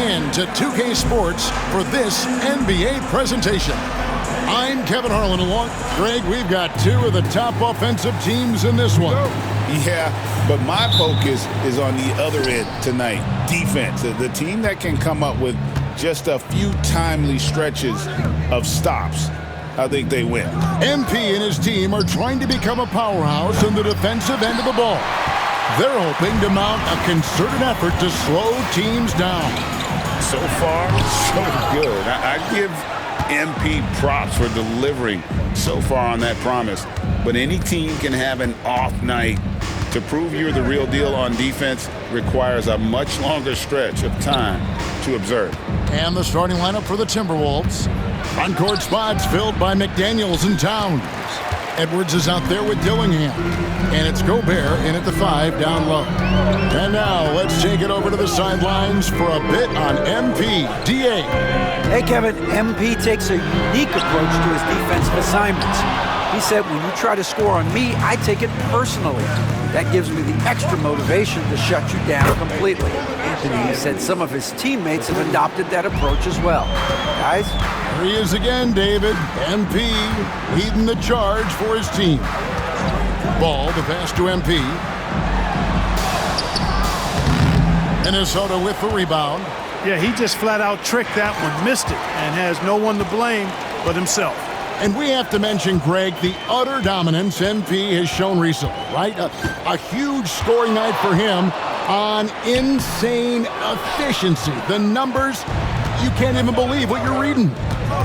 in to 2K Sports for this NBA presentation. I'm Kevin Harlan along. Greg, we've got two of the top offensive teams in this one. Yeah, but my focus is on the other end tonight, defense. The team that can come up with just a few timely stretches of stops, I think they win. MP and his team are trying to become a powerhouse in the defensive end of the ball. They're hoping to mount a concerted effort to slow teams down. So far, so good. I give MP props for delivering so far on that promise. But any team can have an off night. To prove you're the real deal on defense requires a much longer stretch of time to observe. And the starting lineup for the Timberwolves. Front court spots filled by McDaniels and Towns. Edwards is out there with Dillingham. And it's Gobert in at the 5 down low. And now let's take it over to the sidelines for a bit on MP. DA. Hey, Kevin, MP takes a unique approach to his defensive assignments. He said, when you try to score on me, I take it personally. That gives me the extra motivation to shut you down completely. And he said some of his teammates have adopted that approach as well. Guys? Here he is again, David. MP leading the charge for his team. Ball, the pass to MP. Minnesota with the rebound. Yeah, he just flat out tricked that one, missed it, and has no one to blame but himself. And we have to mention, Greg, the utter dominance MP has shown recently, right? A huge scoring night for him on insane efficiency. The numbers, you can't even believe what you're reading.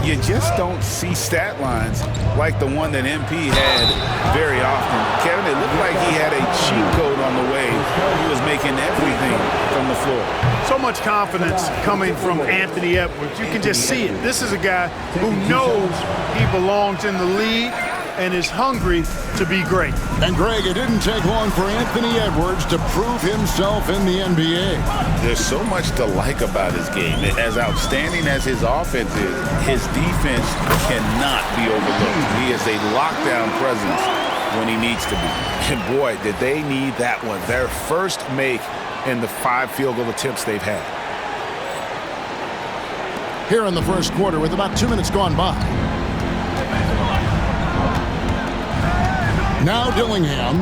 You just don't see stat lines like the one that MP had very often. Kevin, it looked like he had a cheat code on the way. He was making everything from the floor. So much confidence coming from Anthony Edwards. You can just see it. This is a guy who knows he belongs in the league and is hungry to be great. And Greg, it didn't take long for Anthony Edwards to prove himself in the NBA. There's so much to like about his game. As outstanding as his offense is, his defense cannot be overlooked. He is a lockdown presence when he needs to be. And boy, did they need that one. Their first make in the 5 field goal attempts they've had. Here in the first quarter with about 2 minutes gone by. Now Dillingham.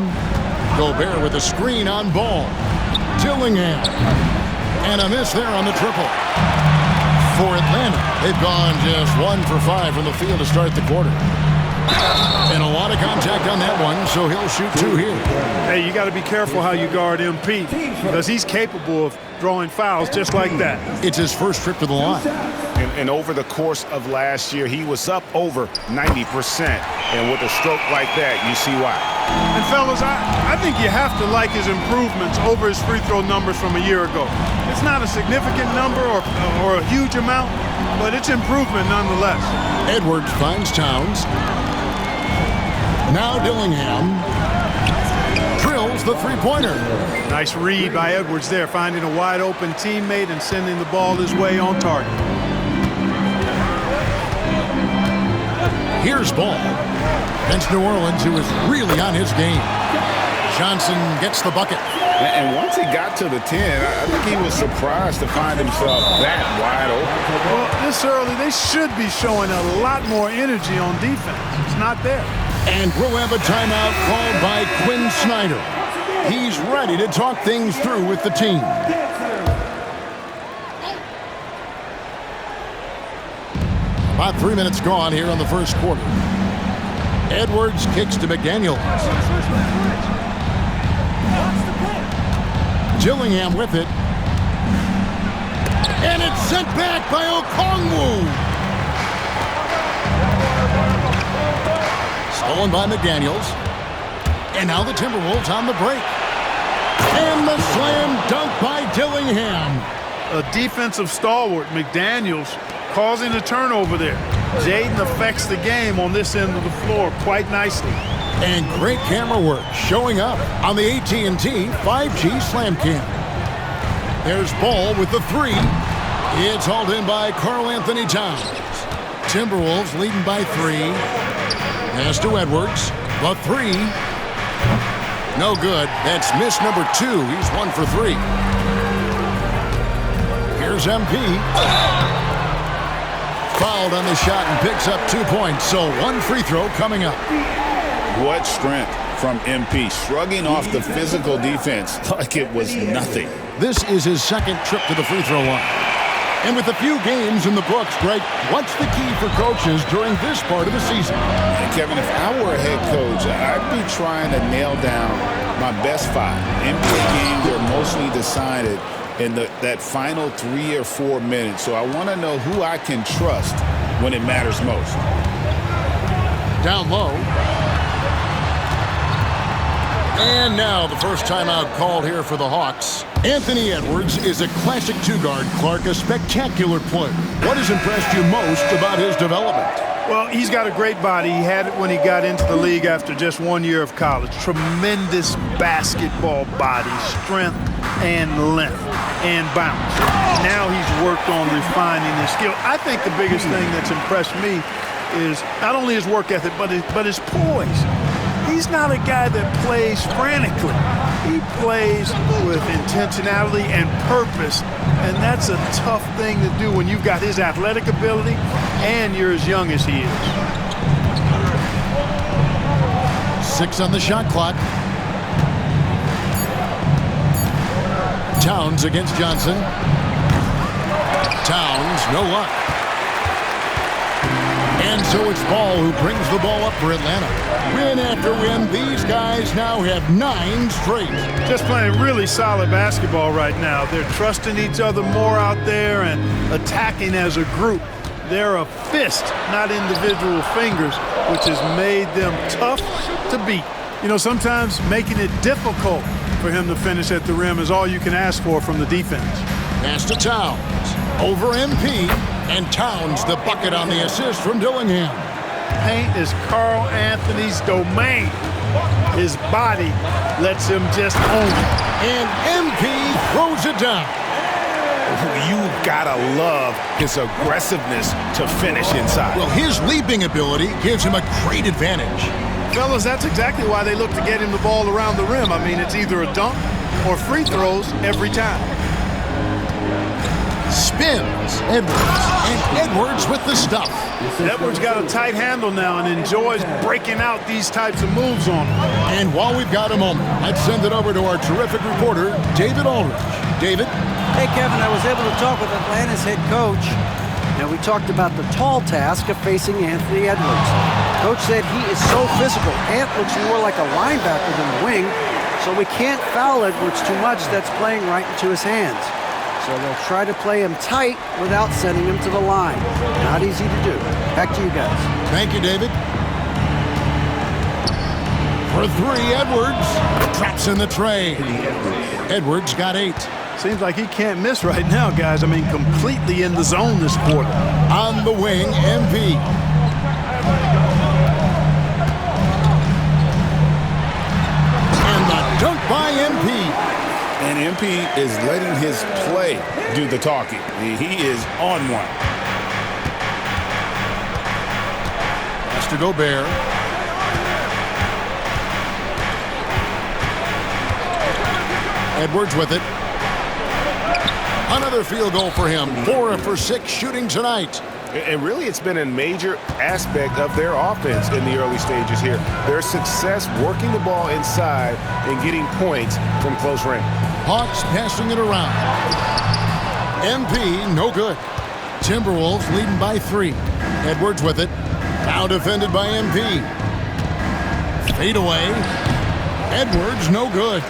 Gobert with a screen on Ball. Dillingham. And a miss there on the triple. For Atlanta, they've gone just 1 for 5 from the field to start the quarter. And a lot of contact on that one, so he'll shoot 2 here. Hey, you got to be careful how you guard MP because he's capable of drawing fouls just like that. It's his first trip to the line. And over the course of last year, he was up over 90%. And with a stroke like that, you see why. And fellas, I think you have to like his improvements over his free throw numbers from a year ago. It's not a significant number or a huge amount, but it's improvement nonetheless. Edwards finds Towns. Now Dillingham drills the three-pointer. Nice read by Edwards there, finding a wide-open teammate and sending the ball his way on target. Here's Ball. Against New Orleans, who is really on his game. Johnson gets the bucket. And once he got to the 10, I think he was surprised to find himself that wide open. Well, this early, they should be showing a lot more energy on defense. It's not there. And we'll have a timeout called by Quinn Snyder. He's ready to talk things through with the team. About 3 minutes gone here in the first quarter. Edwards kicks to McDaniels. Dillingham with it. And it's sent back by Okongwu. Stolen by McDaniels. And now the Timberwolves on the break. And the slam dunk by Dillingham. A defensive stalwart, McDaniels, causing a turnover there. Jaden affects the game on this end of the floor quite nicely. And great camera work showing up on the AT&T 5G Slam Cam. There's Ball with the 3. It's hauled in by Karl-Anthony Towns. Timberwolves leading by 3. Pass to Edwards. The 3. No good. That's miss number 2. He's 1 for 3. Here's Here's MP. Fouled on the shot and picks up 2 points. So one free throw coming up. What strength from MP, shrugging off the physical defense like it was nothing. This is his second trip to the free throw line. And with a few games in the books, Greg, what's the key for coaches during this part of the season? And Kevin, if I were a head coach, I'd be trying to nail down my best 5. NBA games are mostly decided in that final 3 or 4 minutes. So I want to know who I can trust when it matters most. Down low. And now the first timeout called here for the Hawks. Anthony Edwards is a classic two-guard. Clark, a spectacular player. What has impressed you most about his development? Well, he's got a great body. He had it when he got into the league after just 1 year of college. Tremendous basketball body, strength and length and bounce. Now he's worked on refining his skill. I think the biggest thing that's impressed me is not only his work ethic, but his poise. He's not a guy that plays frantically. He plays with intentionality and purpose, and that's a tough thing to do when you've got his athletic ability and you're as young as he is. 6 on the shot clock. Towns against Johnson. Towns, no luck. And so it's Ball who brings the ball up for Atlanta. Win after win, these guys now have 9 straight. Just playing really solid basketball right now. They're trusting each other more out there and attacking as a group. They're a fist, not individual fingers, which has made them tough to beat. You know, sometimes making it difficult for him to finish at the rim is all you can ask for from the defense. Pass to Towns. Over MP. And Towns the bucket on the assist from Dillingham. Paint is Carl Anthony's domain. His body lets him just own it. And MP throws it down. You gotta love his aggressiveness to finish inside. Well, his leaping ability gives him a great advantage. Fellas, that's exactly why they look to get him the ball around the rim. I mean, it's either a dunk or free throws every time. Spins Edwards, and Edwards with the stuff. Edwards got a tight handle now and enjoys breaking out these types of moves on him. And while we've got a moment, let's send it over to our terrific reporter, David Aldridge. David? Hey, Kevin, I was able to talk with Atlanta's head coach, and we talked about the tall task of facing Anthony Edwards. Coach said he is so physical. Ant looks more like a linebacker than a wing, so we can't foul Edwards too much. That's playing right into his hands. So they'll try to play him tight without sending him to the line. Not easy to do. Back to you guys. Thank you, David. For 3, Edwards traps in the tray. Edwards got 8. Seems like he can't miss right now, guys. I mean, completely in the zone this quarter. On the wing, MP. And the dunk by MP. And MP is letting his play do the talking. He is on one. Pass to Gobert. Edwards with it. Another field goal for him. 4 for 6 shooting tonight. And really, it's been a major aspect of their offense in the early stages here. Their success working the ball inside and getting points from close range. Hawks passing it around. MP, no good. Timberwolves leading by 3. Edwards with it. Now defended by MP. Fade away. Edwards, no good.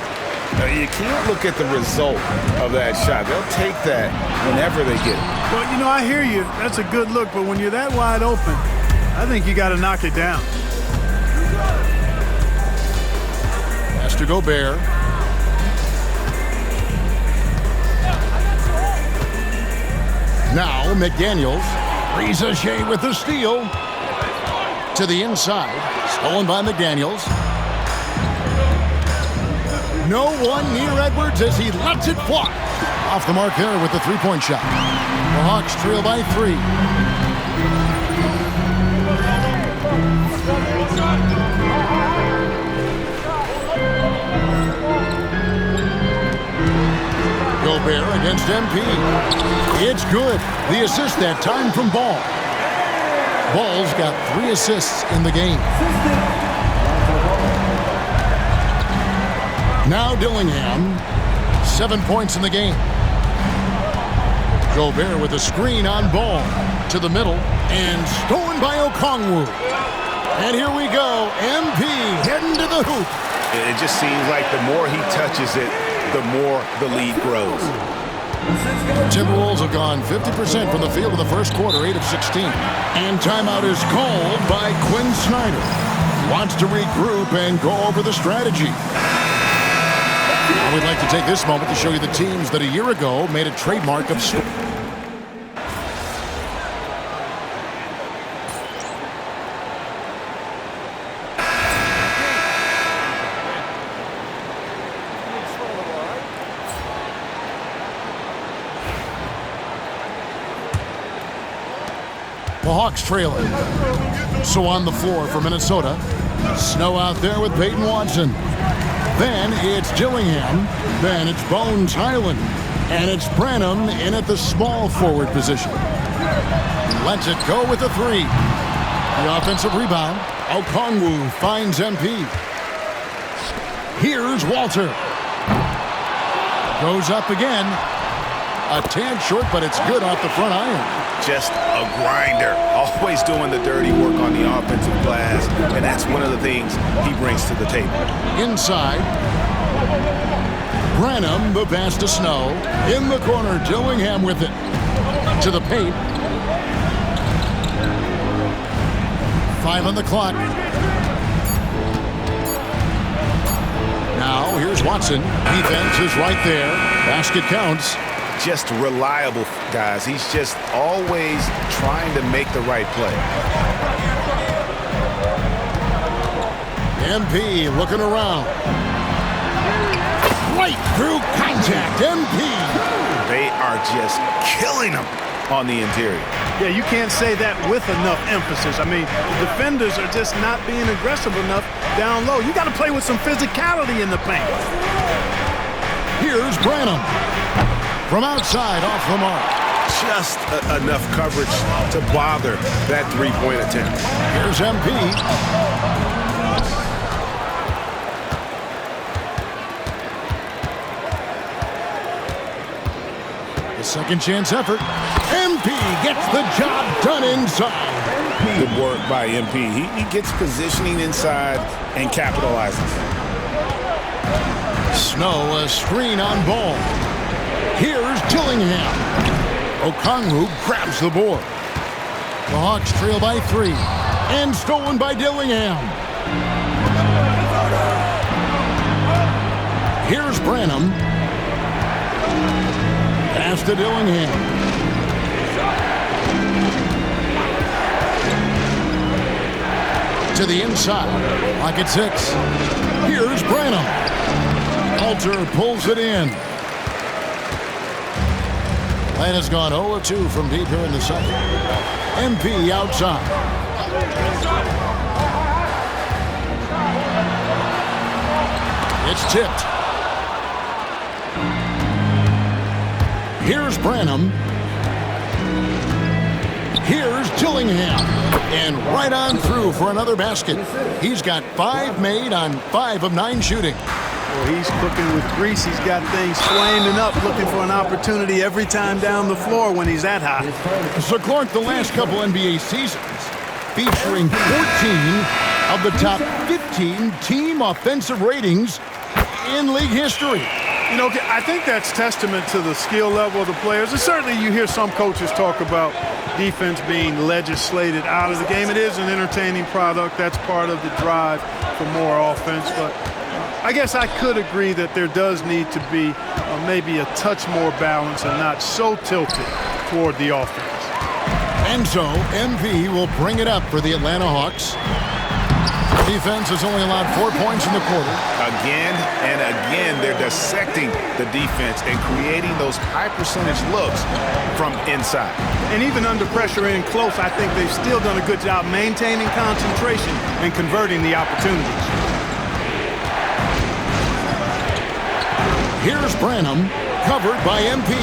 You can't look at the result of that shot. They'll take that whenever they get it. Well, you know, I hear you. That's a good look, but when you're that wide open, I think you got to knock it down. Pass to Gobert. Now McDaniels. Ricochet with the steal. To the inside. Stolen by McDaniels. No one near Edwards as he lets it fly. Off the mark there with the three-point shot. The Hawks trail by 3. Gobert against MP. It's good. The assist that time from Ball. Ball's got 3 assists in the game. Now Dillingham, 7 points in the game. Gobert with a screen on Ball to the middle and stolen by Okongwu. And here we go, MP heading to the hoop. It just seems like the more he touches it, the more the lead grows. Timberwolves have gone 50% from the field in the first quarter, 8 of 16. And timeout is called by Quinn Snyder. Wants to regroup and go over the strategy. I would like to take this moment to show you the teams that a year ago made a trademark of the Hawks trailing. So on the floor for Minnesota, Snow out there with Peyton Watson. Then it's Dillingham. Then it's Bones Highland. And it's Branham in at the small forward position. Lets it go with a 3. The offensive rebound. Okongwu finds MP. Here's Walter. Goes up again. A tad short, but it's good off the front iron. Just a grinder, always doing the dirty work on the offensive glass, and that's one of the things he brings to the table. Inside, Branham, the pass to Snow. In the corner, Dillingham with it. To the paint. 5 on the clock. Now, here's Watson. Defense is right there. Basket counts. Just reliable, guys. He's just always trying to make the right play. MP looking around. Right through contact. MP. They are just killing him on the interior. Yeah, you can't say that with enough emphasis. I mean, the defenders are just not being aggressive enough down low. You got to play with some physicality in the paint. Here's Branham. From outside, off the mark. Just enough coverage to bother that three-point attempt. Here's MP. The second chance effort. MP gets the job done inside. Good work by MP. He gets positioning inside and capitalizes. Snow, a screen on Ball. Here's Dillingham. Okongwu grabs the board. The Hawks trail by 3. And stolen by Dillingham. Here's Branham. Pass to Dillingham. To the inside. Lock at 6. Here's Branham. Alter pulls it in. Atlanta's gone 0-2 from deep here in the second. MP outside. It's tipped. Here's Branham. Here's Dillingham. And right on through for another basket. He's got 5 made on 5 of 9 shooting. Well, he's cooking with grease. He's got things flaming up, looking for an opportunity every time down the floor when he's that hot. So, Clark, the last couple NBA seasons featuring 14 of the top 15 team offensive ratings in league history. You know, I think that's testament to the skill level of the players. And certainly you hear some coaches talk about defense being legislated out of the game. It is an entertaining product. That's part of the drive for more offense. But I guess I could agree that there does need to be maybe a touch more balance and not so tilted toward the offense. And so MP will bring it up for the Atlanta Hawks. Defense has only allowed 4 points in the quarter. Again and again, they're dissecting the defense and creating those high percentage looks from inside. And even under pressure in close, I think they've still done a good job maintaining concentration and converting the opportunities. Here's Branham. recovered by MP.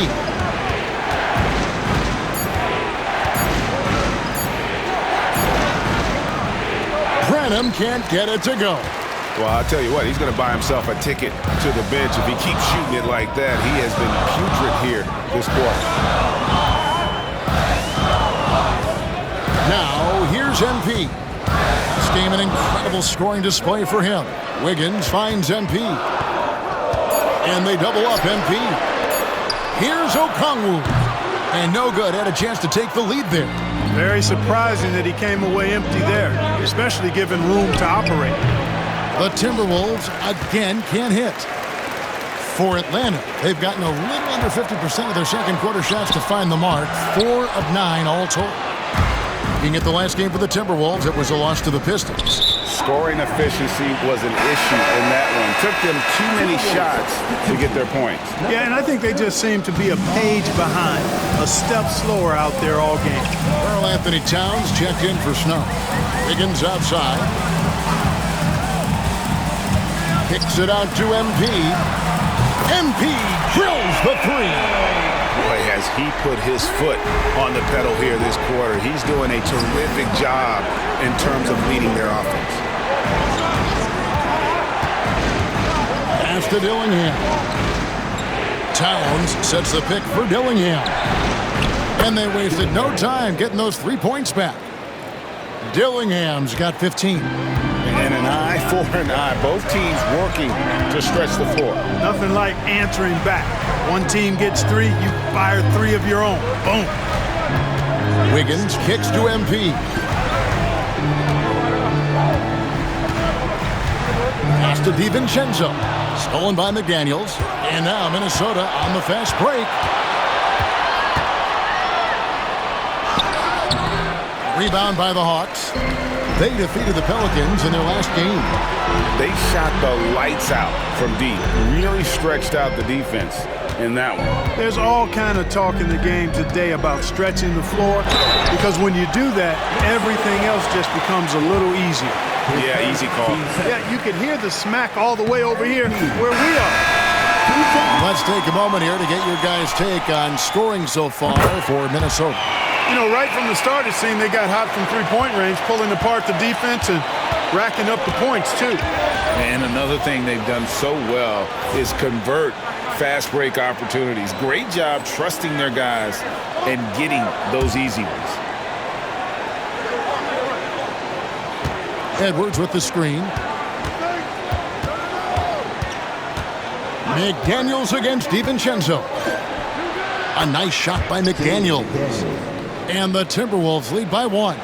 Branham can't get it to go. Well, I'll tell you what, he's going to buy himself a ticket to the bench if he keeps shooting it like that. He has been putrid here this quarter. Now, here's MP. This game an incredible scoring display for him. Wiggins finds MP. And they double up MP. Here's Okongwu. And no good. Had a chance to take the lead there. Very surprising that he came away empty there, especially given room to operate. The Timberwolves again can't hit. For Atlanta, they've gotten a little under 50% of their second quarter shots to find the mark. 4 of 9 all told. Looking at the last game for the Timberwolves, it was a loss to the Pistons. Scoring efficiency was an issue in that one. Took them too many shots to get their points. Yeah, and I think they just seem to be a page behind, a step slower out there all game. Karl-Anthony Towns checked in for Snow. Wiggins outside. Kicks it out to MP. MP drills the three. Boy, has he put his foot on the pedal here this quarter. He's doing a terrific job in terms of leading their offense. Pass to Dillingham. Towns sets the pick for Dillingham. And they wasted no time getting those 3 points back. Dillingham's got 15. And an eye for an eye. Both teams working to stretch the floor. Nothing like answering back. One team gets 3, you fire 3 of your own. Boom. Wiggins kicks to MP. Pass to DiVincenzo. Stolen by McDaniels. And now Minnesota on the fast break. Rebound by the Hawks. They defeated the Pelicans in their last game. They shot the lights out from deep. Really stretched out the defense in that one. There's all kind of talk in the game today about stretching the floor, because when you do that, everything else just becomes a little easier. Yeah, easy call. Yeah, you can hear the smack all the way over here where we are. Let's take a moment here to get your guys' take on scoring so far for Minnesota. You know, right from the start, it seemed they got hot from three-point range, pulling apart the defense and racking up the points, too. And another thing they've done so well is convert fast break opportunities. Great job trusting their guys and getting those easy ones. Edwards with the screen. McDaniels against DiVincenzo. A nice shot by McDaniels. And the Timberwolves lead by 1.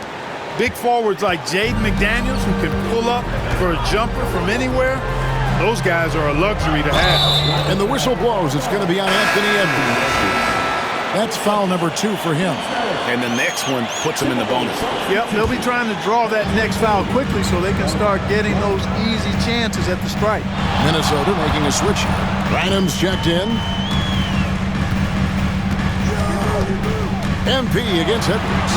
Big forwards like Jaden McDaniels, who can pull up for a jumper from anywhere, those guys are a luxury to have. And the whistle blows. It's going to be on Anthony Edwards. That's foul number 2 for him. And the next one puts him in the bonus. Yep, they'll be trying to draw that next foul quickly so they can start getting those easy chances at the strike. Minnesota making a switch. Branham's checked in. MP against Edwards.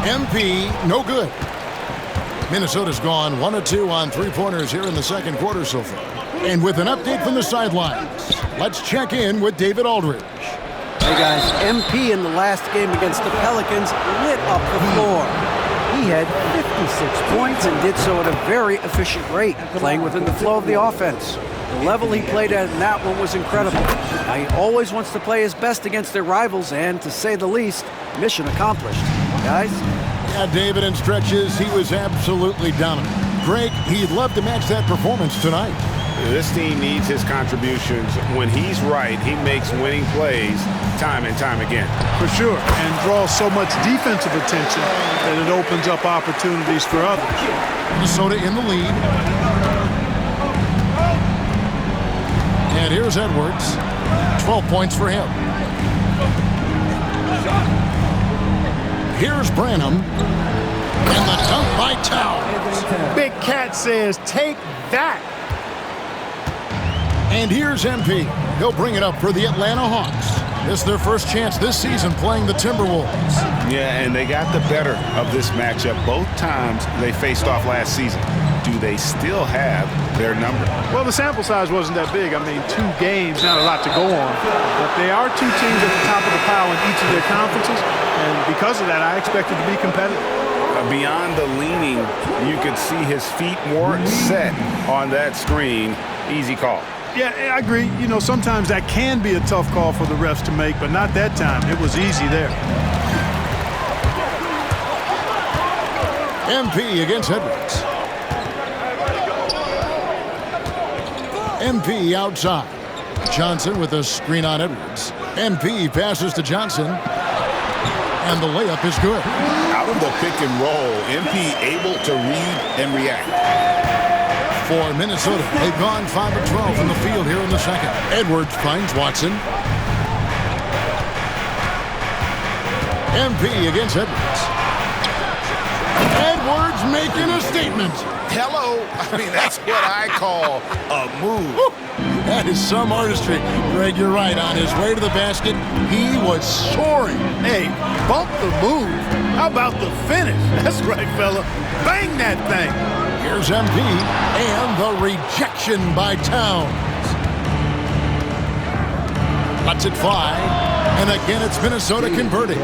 MP, no good. Minnesota's gone 1 of 2 on three-pointers here in the second quarter so far. And with an update from the sidelines, let's check in with David Aldridge. Hey guys, MP in the last game against the Pelicans lit up the floor. He had 56 points and did so at a very efficient rate, playing within the flow of the offense. The level he played at in that one was incredible. Now he always wants to play his best against their rivals, and to say the least, mission accomplished. Guys? Yeah, David, in stretches, he was absolutely dominant. Greg, he'd love to match that performance tonight. This team needs his contributions. When he's right, he makes winning plays time and time again. For sure, and draws so much defensive attention that it opens up opportunities for others. Minnesota in the lead. And here's Edwards. 12 points for him. Here's Branham. And the dunk by Towns. Big Cat says, take that. And here's MP. He'll bring it up for the Atlanta Hawks. This is their first chance this season playing the Timberwolves. Yeah, and they got the better of this matchup both times they faced off last season. do they still have their number? Well, the sample size wasn't that big. I mean, 2 games, not a lot to go on. But they are 2 teams at the top of the pile in each of their conferences. And because of that, I expect it to be competitive. Beyond the leaning, you could see his feet more set on that screen. Easy call. Yeah, I agree. You know, sometimes that can be a tough call for the refs to make, but not that time. It was easy there. MP against Edwards. MP outside. Johnson with a screen on Edwards. MP passes to Johnson. And the layup is good. Out of the pick and roll, MP able to read and react. For Minnesota, they've gone 5 of 12 from the field here in the second. Edwards finds Watson. MP against Edwards. Edwards making a statement. Hello. I mean, that's what I call a move. Woo. That is some artistry. Greg, you're right. On his way to the basket, he was soaring. Hey, bump the move. How about the finish? That's right, fella. Bang that thing. Here's MP and the rejection by Towns. Lets it fly. And again, it's Minnesota converting.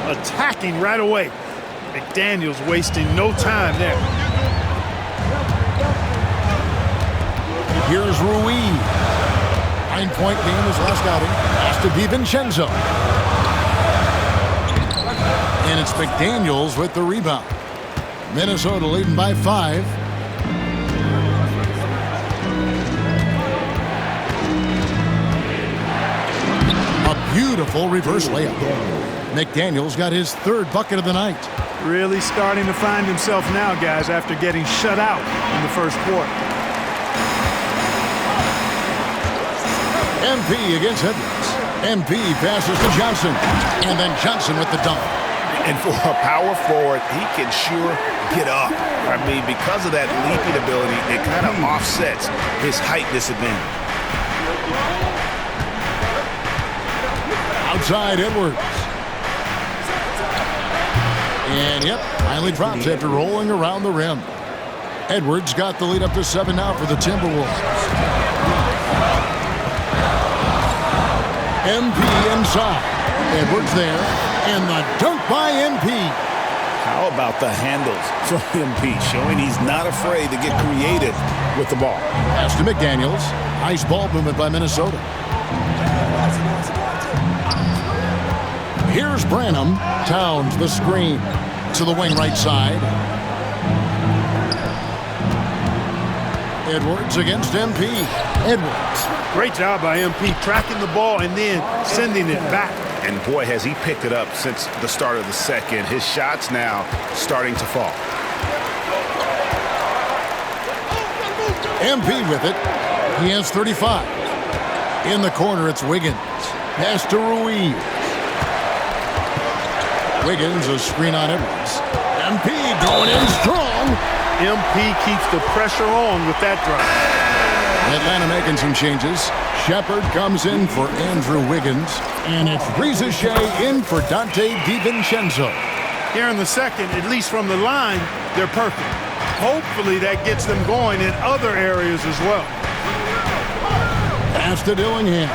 Attacking right away. McDaniels wasting no time there. Here's Ruiz. 9-point game his last outing. Pass to DiVincenzo. And it's McDaniels with the rebound. Minnesota leading by 5. A beautiful reverse layup. McDaniels got his 3rd bucket of the night. Really starting to find himself now, guys, after getting shut out in the first quarter. MP against Edwards. MP passes to Johnson. And then Johnson with the dunk. And for a power forward, he can sure get up. I mean, because of that leaping ability, it kind of offsets his height disadvantage. Outside Edwards. And yep, finally drops after rolling around the rim. Edwards got the lead up to 7 now for the Timberwolves. MP inside. Edwards there. And the dunk by MP. How about the handles from MP, showing he's not afraid to get creative with the ball. Pass to McDaniels. Nice ball movement by Minnesota. Here's Branham. Towns the screen to the wing right side. Edwards against MP. Edwards. Great job by MP tracking the ball and then sending it back. And boy, has he picked it up since the start of the second. His shots now starting to fall. MP with it. He has 35. In the corner, it's Wiggins. Pass to Ruiz. Wiggins, a screen on Edwards. MP going in strong. MP keeps the pressure on with that drive. Atlanta making some changes. Shepard comes in for Andrew Wiggins. And it's Rizachet in for Dante DiVincenzo. Here in the second, at least from the line, they're perfect. Hopefully that gets them going in other areas as well. Pass to Dillingham.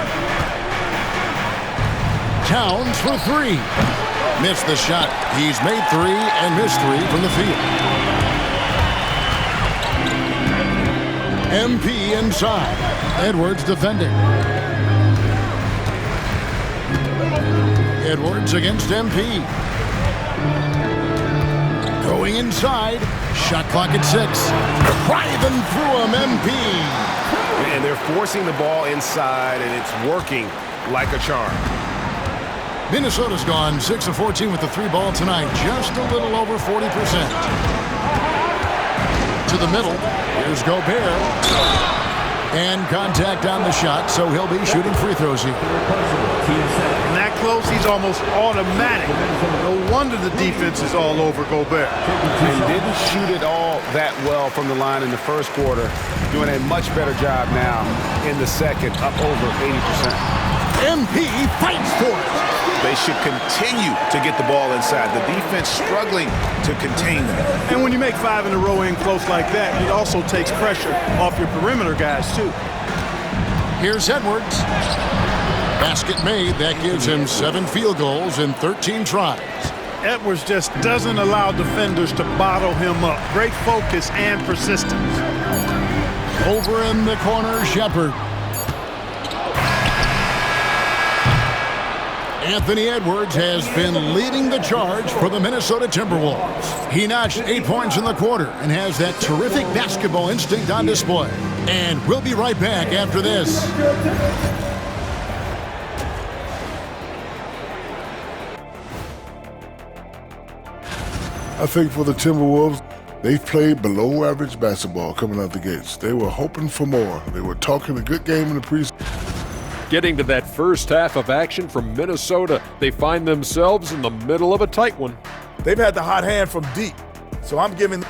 Towns for 3. Missed the shot. He's made 3 and missed 3 from the field. MP inside. Edwards defending. Edwards against MP. Going inside. Shot clock at 6. Driving through him, MP. And they're forcing the ball inside, and it's working like a charm. Minnesota's gone 6 of 14 with the 3 ball tonight. Just a little over 40%. To the middle. Here's Gobert. And contact on the shot, so he'll be shooting free throws here. And that close, he's almost automatic. No wonder the defense is all over Gobert. And didn't shoot it all that well from the line in the first quarter. Doing a much better job now in the second, up over 80%. MP fights for it. They should continue to get the ball inside. The defense struggling to contain them. And when you make 5 in a row in close like that, it also takes pressure off your perimeter guys, too. Here's Edwards. Basket made. That gives him 7 field goals in 13 tries. Edwards just doesn't allow defenders to bottle him up. Great focus and persistence. Over in the corner, Shepard. Anthony Edwards has been leading the charge for the Minnesota Timberwolves. He notched 8 points in the quarter and has that terrific basketball instinct on display. And we'll be right back after this. I think for the Timberwolves, they've played below average basketball coming out the gates. They were hoping for more. They were talking a good game in the preseason. Getting to that first half of action from Minnesota, they find themselves in the middle of a tight one. They've had the hot hand from deep, so I'm giving...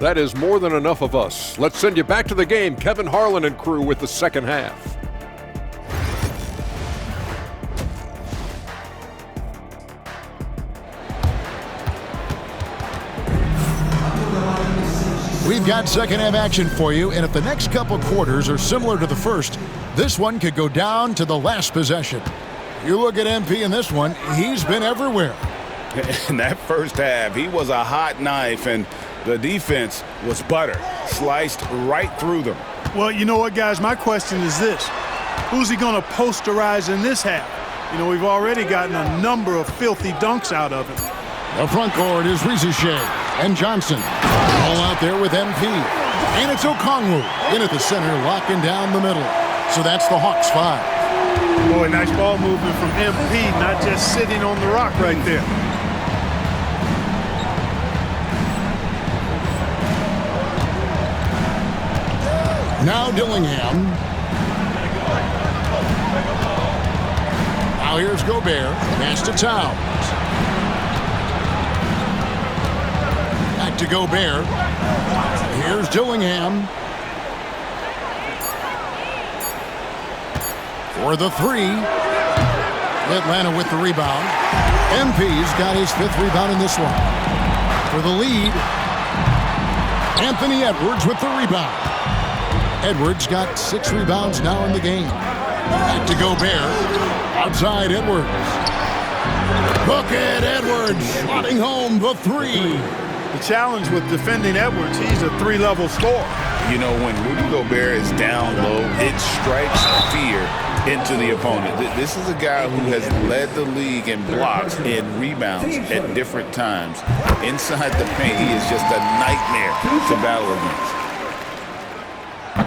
That is more than enough of us. Let's send you back to the game. Kevin Harlan and crew with the second half. We've got second half action for you, and if the next couple quarters are similar to the first, this one could go down to the last possession. You look at MP in this one, he's been everywhere. In that first half, he was a hot knife, and the defense was butter, sliced right through them. Well, you know what, guys? My question is this. Who's he going to posterize in this half? You know, we've already gotten a number of filthy dunks out of him. The front court is Rizachet and Johnson. All out there with MP. And it's Okongwu in at the center, locking down the middle. So that's the Hawks 5. Boy, nice ball movement from MP, not just sitting on the rock right there. Now Dillingham. Now here's Gobert. Pass to Towns. Back to Gobert. Here's Dillingham. For the 3. Atlanta with the rebound. MP's got his 5th rebound in this one. For the lead, Anthony Edwards with the rebound. Edwards got 6 rebounds now in the game. Back to Gobert. Outside Edwards. Look at Edwards slotting home the 3. The challenge with defending Edwards, he's a 3-level scorer. You know, when Rudy Gobert is down low, it strikes fear into the opponent. This is a guy who has led the league in blocks and rebounds at different times. Inside the paint, he is just a nightmare to battle against.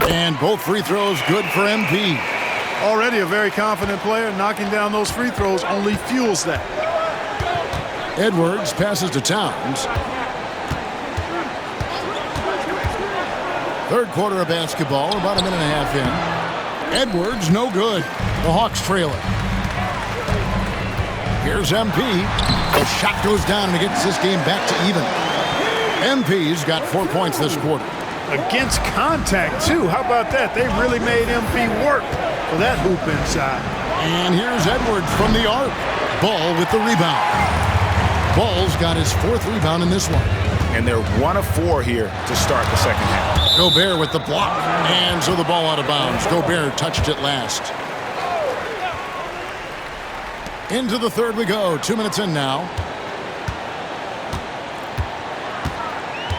And both free throws good for MP. Already a very confident player. Knocking down those free throws only fuels that. Edwards passes to Towns. Third quarter of basketball, about a minute and a half in. Edwards, no good. The Hawks trailing. Here's MP. The shot goes down and it gets this game back to even. MP's got 4 points this quarter. Against contact, too. How about that? They really made MP work for that hoop inside. And here's Edwards from the arc. Ball with the rebound. Ball's got his 4th rebound in this one. And they're 1 of 4 here to start the second half. Gobert with the block. And so the ball out of bounds. Gobert touched it last. Into the third we go. 2 minutes in now.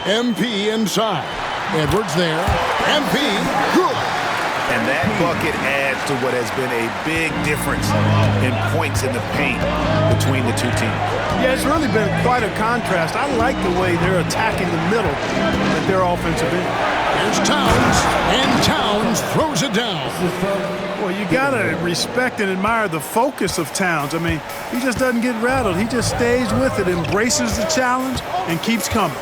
MP inside. Edwards there. MP, good. And that bucket adds to what has been a big difference in points in the paint between the two teams. Yeah, it's really been quite a contrast. I like the way they're attacking the middle with their offensive end. Here's Towns, and Towns throws it down. Well, you got to respect and admire the focus of Towns. I mean, he just doesn't get rattled. He just stays with it, embraces the challenge, and keeps coming.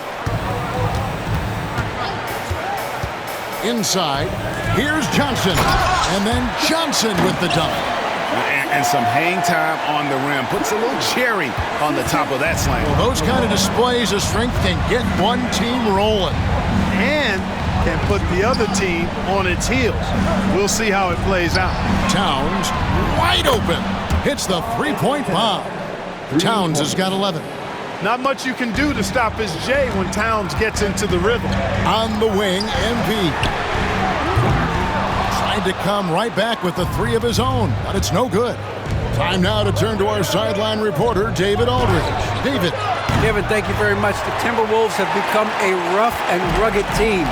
Inside, here's Johnson, and then Johnson with the dunk. And some hang time on the rim. Puts a little cherry on the top of that slam. Well, those kind of displays of strength can get one team rolling. And can put the other team on its heels. We'll see how it plays out. Towns wide open. Hits the three-point bomb. Towns has got 11. Not much you can do to stop his J when Towns gets into the rhythm. On the wing, MP. Tried to come right back with the three of his own, but it's no good. Time now to turn to our sideline reporter, David Aldridge. David. Kevin, thank you very much. The Timberwolves have become a rough and rugged team.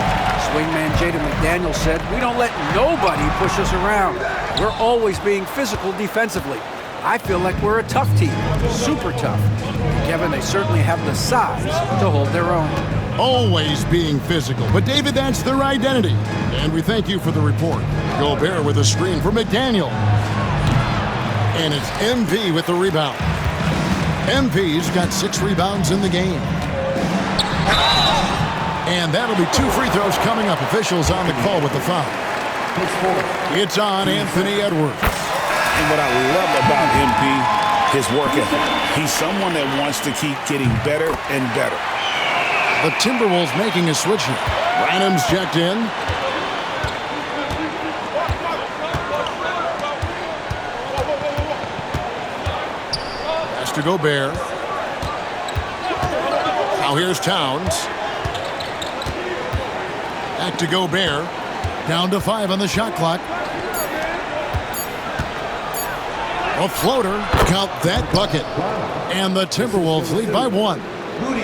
Swingman Jaden McDaniels said, "We don't let nobody push us around. We're always being physical defensively. I feel like we're a tough team, super tough." And Kevin, they certainly have the size to hold their own. Always being physical, but David, that's their identity. And we thank you for the report. Gobert with a screen for McDaniel. And it's MP with the rebound. MP's got 6 rebounds in the game. And that'll be 2 free throws coming up. Officials on the call with the foul. It's on Anthony Edwards. And what I love about MP, his work ethic. He's someone that wants to keep getting better and better. The Timberwolves making a switch here. Branham's checked in. Pass to Gobert. Now here's Towns. Back to Gobert. Down to 5 on the shot clock. A floater. Count that bucket. And the Timberwolves lead by 1.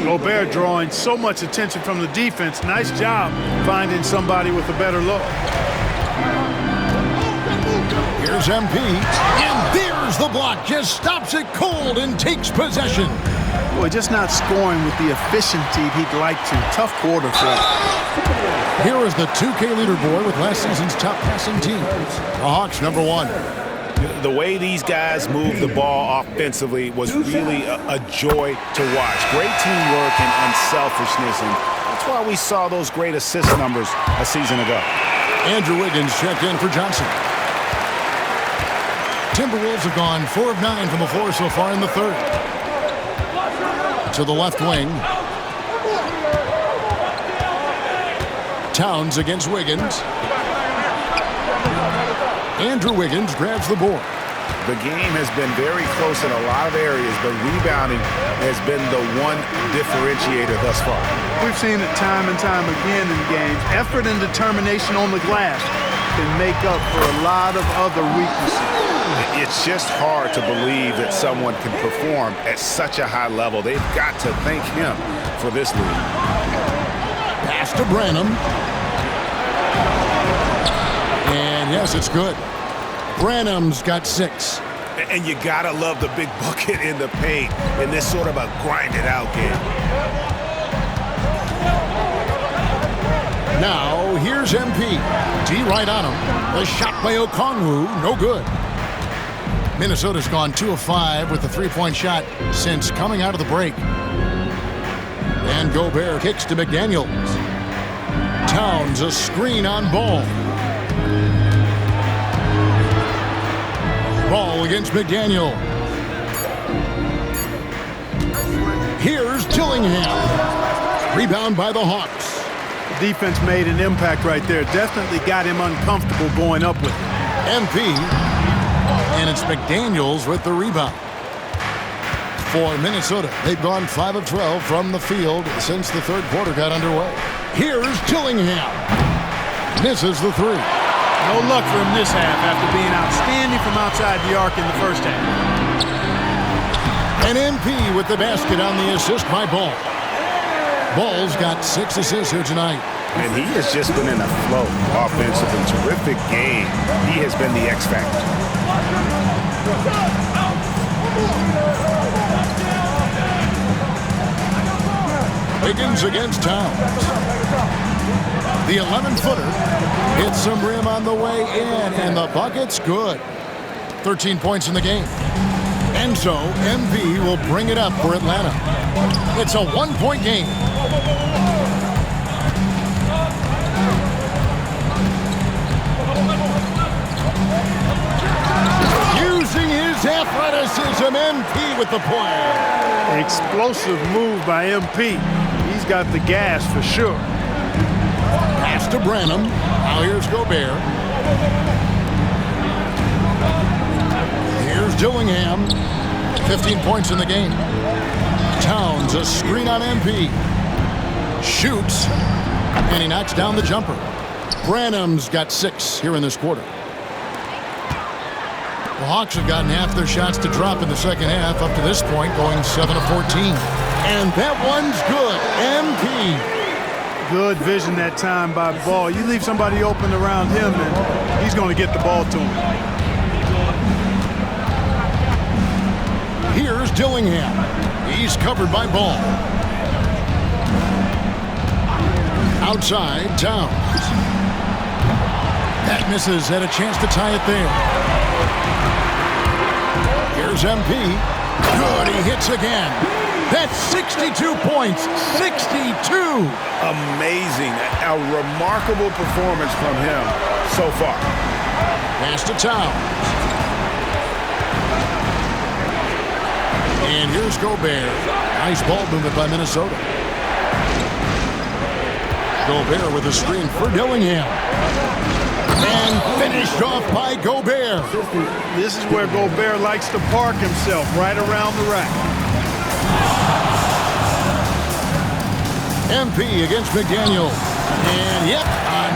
Gobert drawing so much attention from the defense. Nice job finding somebody with a better look. Here's MP. And there's the block. Just stops it cold and takes possession. Boy, just not scoring with the efficiency he'd like to. Tough quarter for him. Here is the 2K leaderboard with last season's top passing teams. The Hawks, number 1. The way these guys move the ball offensively was really a joy to watch. Great teamwork and unselfishness, and that's why we saw those great assist numbers a season ago. Andrew Wiggins checked in for Johnson. Timberwolves have gone 4 of 9 from the floor so far in the third. To the left wing. Towns against Wiggins. Andrew Wiggins grabs the board. The game has been very close in a lot of areas, but rebounding has been the one differentiator thus far. We've seen it time and time again in games. Effort and determination on the glass can make up for a lot of other weaknesses. It's just hard to believe that someone can perform at such a high level. They've got to thank him for this lead. Pass to Branham. And yes, it's good. Branham's got 6. And you gotta love the big bucket in the paint in this sort of a grinded-out game. Now, here's MP. D right on him. The shot by Okongwu, no good. Minnesota's gone 2 of 5 with the 3-point shot since coming out of the break. And Gobert kicks to McDaniels. Towns a screen on Ball. Ball against McDaniel. Here's Dillingham. Rebound by the Hawks. Defense made an impact right there. Definitely got him uncomfortable going up with it. MP. And it's McDaniels with the rebound. For Minnesota, they've gone 5 of 12 from the field since the third quarter got underway. Here's Dillingham. Misses the 3. No luck for him this half after being outstanding from outside the arc in the first half. And MP with the basket on the assist by Ball. Ball's got 6 assists here tonight. And he has just been in a flow offensively. Terrific game. He has been the X factor. Wiggins against Towns. The 11-footer hits some rim on the way in, and the bucket's good. 13 points in the game. And so MP will bring it up for Atlanta. It's a 1-point game. Using his athleticism, MP with the point. Explosive move by MP. He's got the gas for sure. Pass Pass to Branham. Now here's Gobert. Here's Dillingham. 15 points in the game. Towns, a screen on MP. Shoots. And he knocks down the jumper. Branham's got 6 here in this quarter. The Hawks have gotten half their shots to drop in the second half up to this point, going 7 of 14. And that one's good. MP. Good vision that time by Ball. You leave somebody open around him, and he's going to get the ball to him. Here's Dillingham. He's covered by Ball. Outside, Towns. That misses. Had a chance to tie it there. Here's MP. Good. He hits again. That's 62 points. 62. Amazing. A remarkable performance from him so far. Pass to Towns. And here's Gobert. Nice ball movement by Minnesota. Gobert with a screen for Dillingham. And finished off by Gobert. This is where Gobert likes to park himself, right around the rack. MP against McDaniel. And yep,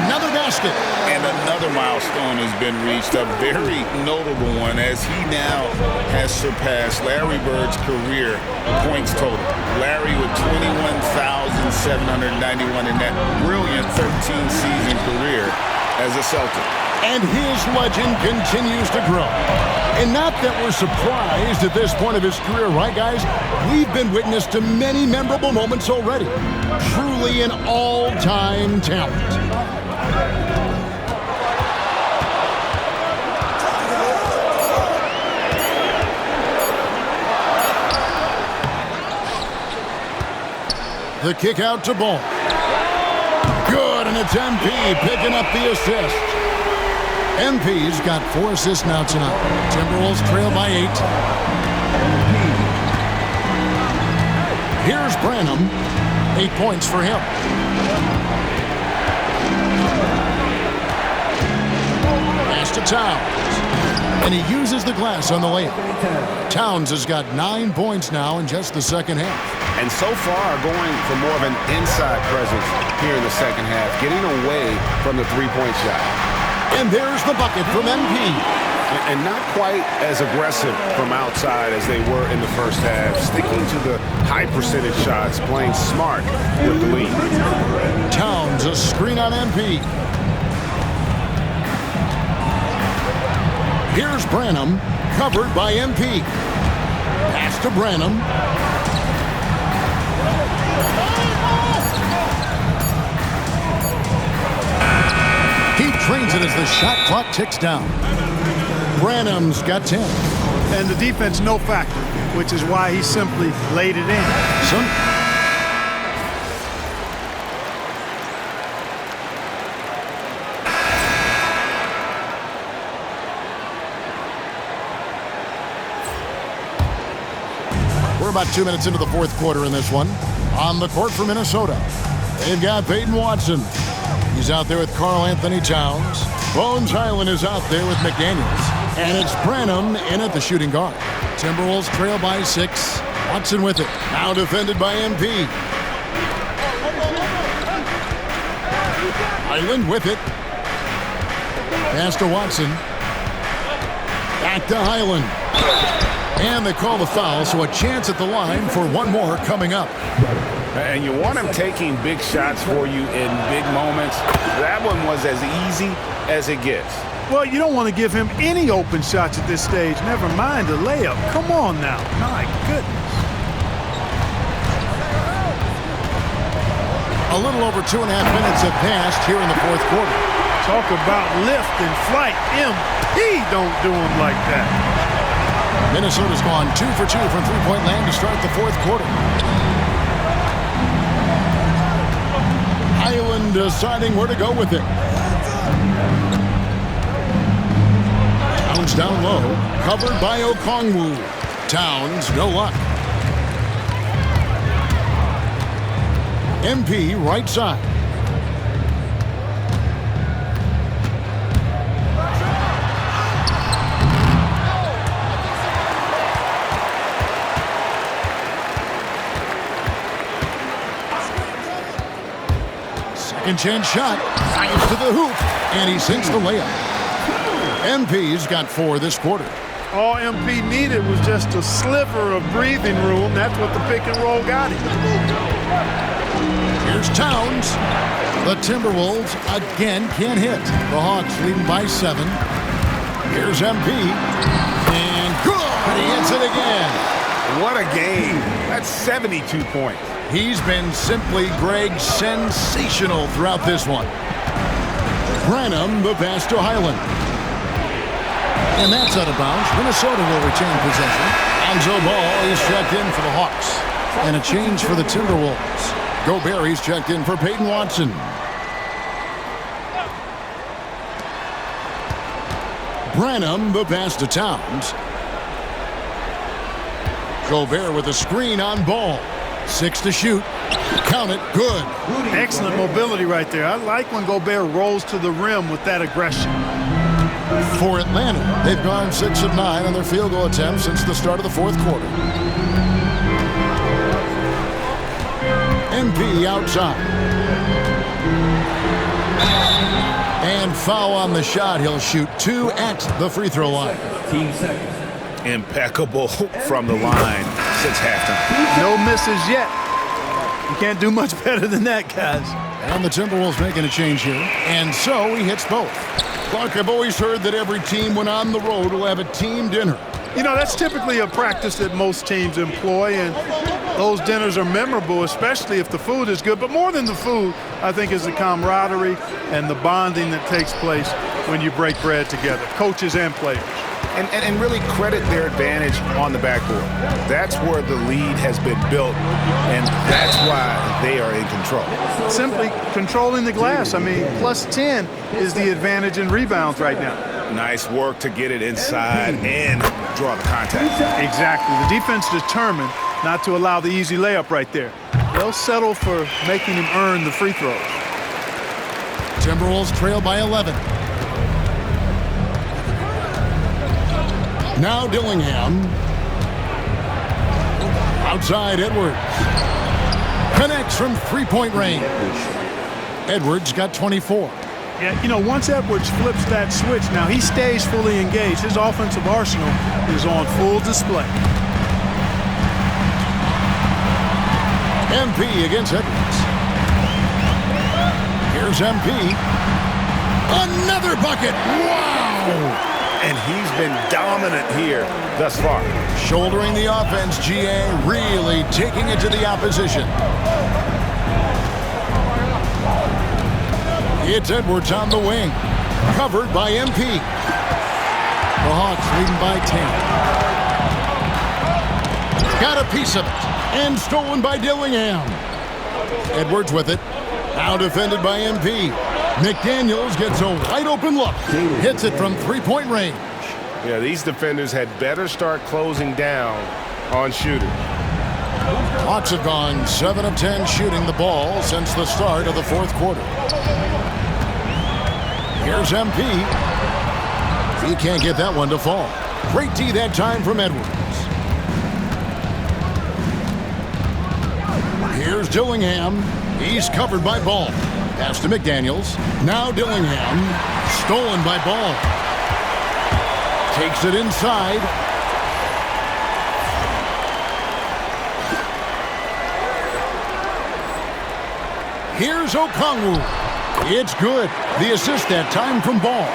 another basket. And another milestone has been reached, a very notable one, as he now has surpassed Larry Bird's career points total. Larry with 21,791 in that brilliant 13-season career as a Celtic. And his legend continues to grow. And not that we're surprised at this point of his career, right, guys? We've been witness to many memorable moments already. Truly an all-time talent. The kick out to Ball. Good, and it's MP picking up the assist. MP's got 4 assists now tonight. Timberwolves trail by 8. Here's Branham. 8 points for him. Pass to Towns. And he uses the glass on the layup. Towns has got 9 points now in just the second half. And so far going for more of an inside presence here in the second half, getting away from the three-point shot. And there's the bucket from MP. And not quite as aggressive from outside as they were in the first half, sticking to the high percentage shots, playing smart with the lead. Towns, a screen on MP. Here's Branham, covered by MP. Pass to Branham. He trains it as the shot clock ticks down. Branham's got 10. And the defense no factor, which is why he simply laid it in. We're about 2 minutes into the fourth quarter in this one. On the court for Minnesota, they've got Peyton Watson. He's out there with Karl Anthony Towns. Bones Hyland is out there with McDaniels. And it's Branham in at the shooting guard. Timberwolves trail by 6. Watson with it. Now defended by MP. Hyland with it. Pass to Watson. Back to Hyland. And they call the foul, so a chance at the line for one more coming up. And you want him taking big shots for you in big moments. That one was as easy as it gets. Well, you don't want to give him any open shots at this stage, never mind a layup. Come on now. My goodness. A little over 2.5 minutes have passed here in the fourth quarter. Talk about lift and flight. MP don't do him like that. Minnesota's gone 2 for 2 from three-point land to start the fourth quarter. Hyland deciding where to go with it. Towns down low, covered by Okongwu. Towns, no luck. MP right side. Second chance shot. Drives to the hoop. And he sinks the layup. MP's got 4 this quarter. All MP needed was just a sliver of breathing room. That's what the pick and roll got him. Here's Towns. The Timberwolves again can't hit. The Hawks leading by 7. Here's MP. And good! He hits it again. What a game. That's 72 points. He's been simply, Greg, sensational throughout this one. Branham, the pass to Highland. And that's out of bounds. Minnesota will retain possession. Lonzo Ball is checked in for the Hawks. And a change for the Timberwolves. Gobert is checked in for Peyton Watson. Branham, the pass to Towns. Gobert with a screen on Ball. 6 to shoot. Count it. Good. Excellent mobility right there. I like when Gobert rolls to the rim with that aggression. For Atlanta, they've gone 6 of 9 on their field goal attempts since the start of the fourth quarter. MP outside. And foul on the shot. He'll shoot 2 at the free throw line. Impeccable from the line since halftime. No misses yet. You can't do much better than that, guys. And the Timberwolves making a change here. And so he hits both. Clark, I've always heard that every team when on the road will have a team dinner. You know, that's typically a practice that most teams employ, and those dinners are memorable, especially if the food is good. But more than the food, I think, is the camaraderie and the bonding that takes place when you break bread together, coaches and players. And really credit their advantage on the backboard. That's where the lead has been built, and that's why they are in control. Simply controlling the glass. I mean, plus 10 is the advantage in rebounds right now. Nice work to get it inside and draw the contact. Exactly. The defense determined not to allow the easy layup right there. They'll settle for making him earn the free throws. Timberwolves trail by 11. Now Dillingham. Outside Edwards. Connects from three-point range. Edwards got 24. Yeah, you know, once Edwards flips that switch, now he stays fully engaged. His offensive arsenal is on full display. MP against Edwards. Here's MP. Another bucket. Wow! And he's been dominant here thus far. Shouldering the offense, GA really taking it to the opposition. It's Edwards on the wing. Covered by MP. The Hawks leading by 10. Got a piece of it. And stolen by Dillingham. Edwards with it. Now defended by MP. McDaniels gets a wide open look. Hits it from three-point range. Yeah, these defenders had better start closing down on shooters. Hawks have gone 7 of 10 shooting the ball since the start of the fourth quarter. Here's MP. He can't get that one to fall. Great D that time from Edwards. Here's Dillingham. He's covered by Ball. Pass to McDaniels. Now Dillingham. Stolen by Ball. Takes it inside. Here's Okongwu. It's good. The assist that time from Ball.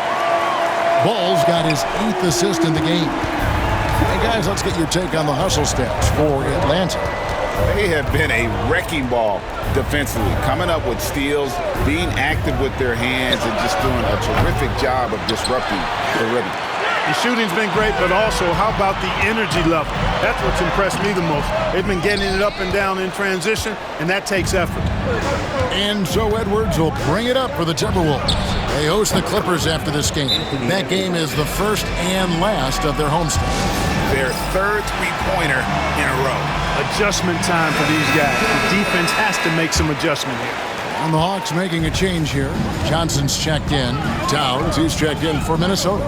Ball's got his 8th assist in the game. Hey, guys, let's get your take on the hustle stats for Atlanta. They have been a wrecking ball defensively, coming up with steals, being active with their hands, and just doing a terrific job of disrupting the rhythm. The shooting's been great, but also how about the energy level? That's what's impressed me the most. They've been getting it up and down in transition, and that takes effort. And so Edwards will bring it up for the Timberwolves. They host the Clippers after this game. That game is the first and last of their homestand. Their third three-pointer in a row. Adjustment time for these guys. The defense has to make some adjustment here. And the Hawks making a change here. Johnson's checked in. Towns, he's checked in for Minnesota.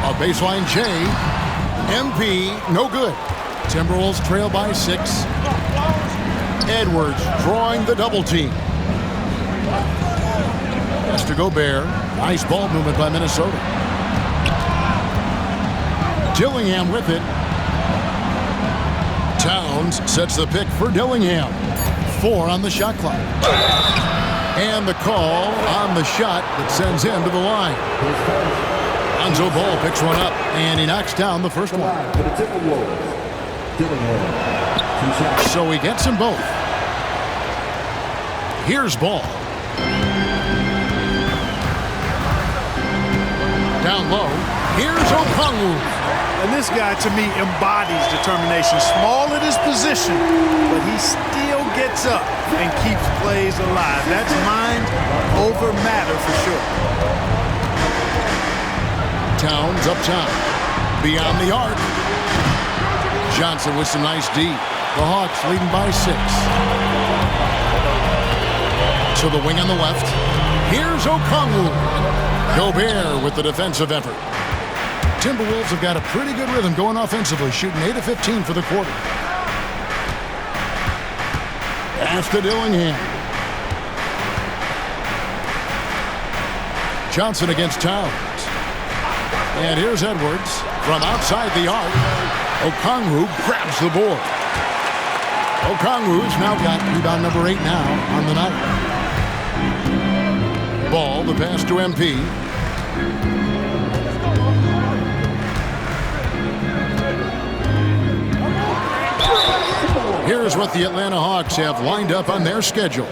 A baseline J. MP, no good. Timberwolves trail by 6. Edwards drawing the double team. Has to Gobert. Nice ball movement by Minnesota. Dillingham with it. Towns sets the pick for Dillingham. 4 on the shot clock. And the call on the shot that sends him to the line. Lonzo Ball picks one up, and he knocks down the first one. So he gets them both. Here's Ball. Down low. Here's Okongwu. And this guy, to me, embodies determination. Small at his position, but he still gets up and keeps plays alive. That's mind over matter for sure. Towns up top. Beyond the arc. Johnson with some nice D. The Hawks leading by 6. To the wing on the left. Here's Okongwu. Gobert with the defensive effort. Timberwolves have got a pretty good rhythm going offensively, shooting 8 of 15 for the quarter. Pass to Dillingham. Johnson against Towns. And here's Edwards from outside the arc. Okongwu grabs the board. Okongwu's now got rebound number 8 now on the night. Ball, the pass to MP. Here's what the Atlanta Hawks have lined up on their schedule.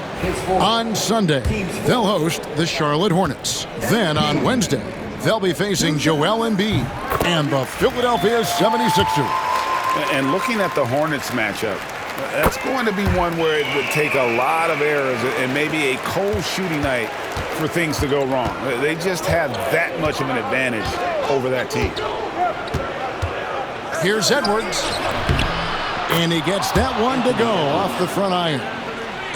On Sunday, they'll host the Charlotte Hornets. Then on Wednesday, they'll be facing Joel Embiid and the Philadelphia 76ers. And looking at the Hornets matchup, that's going to be one where it would take a lot of errors and maybe a cold shooting night for things to go wrong. They just have that much of an advantage over that team. Here's Edwards. And he gets that one to go off the front iron.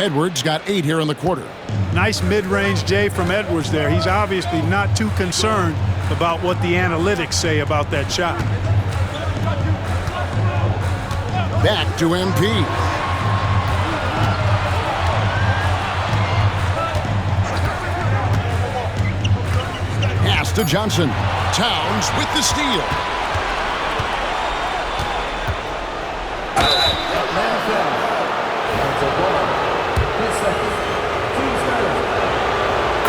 Edwards got 8 here in the quarter. Nice mid-range J from Edwards there. He's obviously not too concerned about what the analytics say about that shot. Back to MP. Pass to Johnson. Towns with the steal.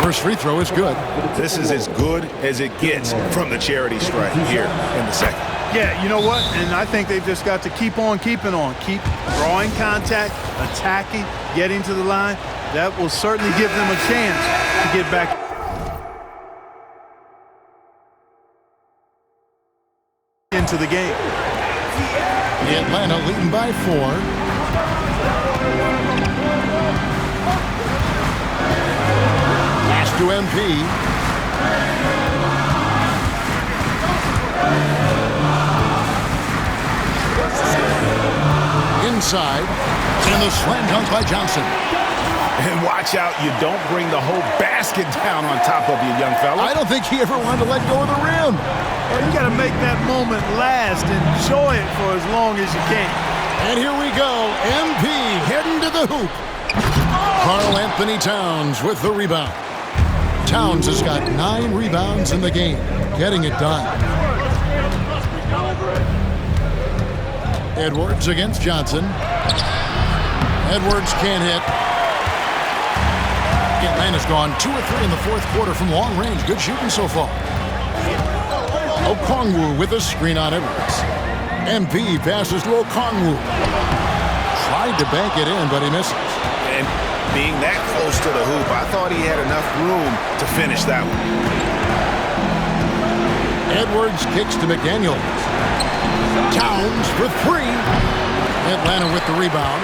First free throw is good. This is as good as it gets from the charity stripe here in the second. Yeah, you know what? And I think they've just got to keep on keeping on. Keep drawing contact, attacking, getting to the line. That will certainly give them a chance to get back into the game. Atlanta leading by 4. To MP. Inside, and the slam dunk by Johnson. And watch out, you don't bring the whole basket down on top of you, young fella. I don't think he ever wanted to let go of the rim. Well, you got to make that moment last. Enjoy it for as long as you can. And here we go. MP heading to the hoop. Karl Anthony Towns with the rebound. Towns has got 9 rebounds in the game, getting it done. Edwards against Johnson. Edwards can't hit. Atlanta's gone 2 or 3 in the fourth quarter from long range. Good shooting so far. Okongwu with a screen on Edwards. MP passes to Okongwu. Tried to bank it in, but he misses. And being that close to the hoop, I thought he had enough room to finish that one. Edwards kicks to McDaniels. Towns for 3. Atlanta with the rebound.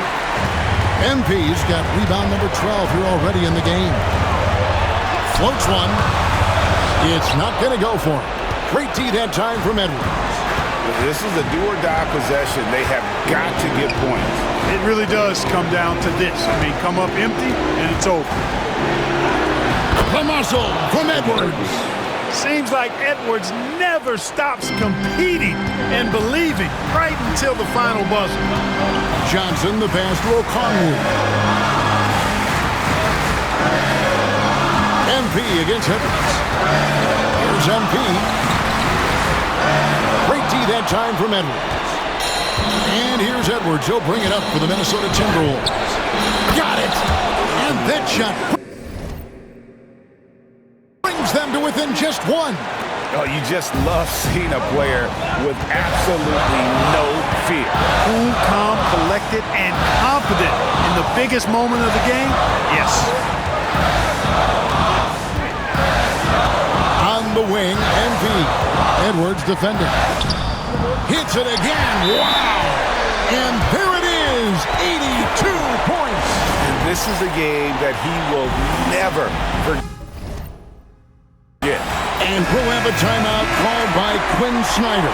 MP's got rebound number 12 here already in the game. Floats one. It's not going to go for him. Great D that time from Edwards. This is a do-or-die possession. They have got to get points. It really does come down to this. I mean, come up empty, and it's over. The muscle from Edwards. Seems like Edwards never stops competing and believing right until the final buzzer. Johnson, the pass to Okongwu. MP against Edwards. Here's MP. Great D that time from Edwards. And here's Edwards. He'll bring it up for the Minnesota Timberwolves. Got it! And that shot brings them to within just one. Oh, you just love seeing a player with absolutely no fear. Cool, calm, collected, and confident in the biggest moment of the game? Yes. On the wing, MP. Edwards defending. Hits it again. Wow! And there it is, 82 points. And this is a game that he will never forget. And we'll have a timeout called by Quinn Snyder.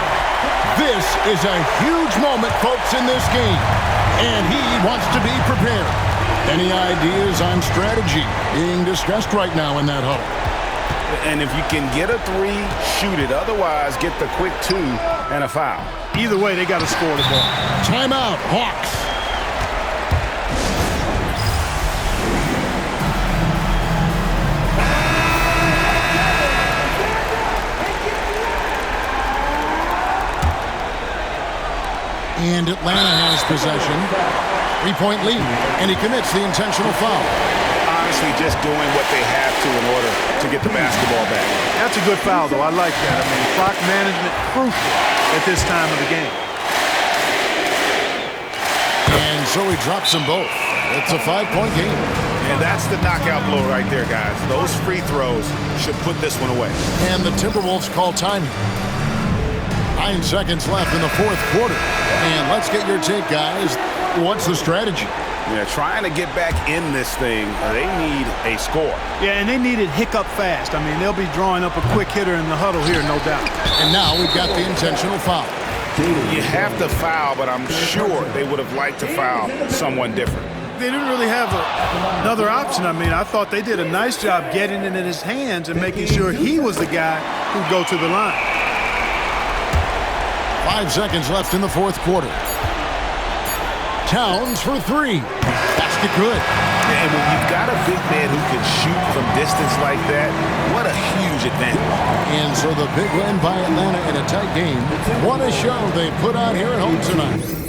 This is a huge moment, folks, in this game. And he wants to be prepared. Any ideas on strategy being discussed right now in that huddle? And if you can get a three, shoot it. Otherwise, get the quick two and a foul. Either way, they got to score the ball. Timeout, Hawks. And Atlanta has possession. 3-point lead. And he commits the intentional foul. Honestly, just doing what they have to in order to get the basketball back. That's a good foul, though. I like that. I mean, clock management crucial at this time of the game. And so he drops them both. It's a 5-point game. And that's the knockout blow right there, guys. Those free throws should put this one away. And the Timberwolves call timing. 9 seconds left in the fourth quarter. And let's get your take, guys. What's the strategy? Yeah, trying to get back in this thing, they need a score. Yeah, and they need it hiccup fast. I mean, they'll be drawing up a quick hitter in the huddle here, no doubt. And now we've got the intentional foul. You have to foul, but I'm sure they would have liked to foul someone different. They didn't really have another option. I mean, I thought they did a nice job getting it in his hands and making sure he was the guy who'd go to the line. 5 seconds left in the fourth quarter. Towns for three. Basket good. And when you've got a big man who can shoot from distance like that, what a huge advantage. And so the big win by Atlanta in a tight game. What a show they put on here at home tonight.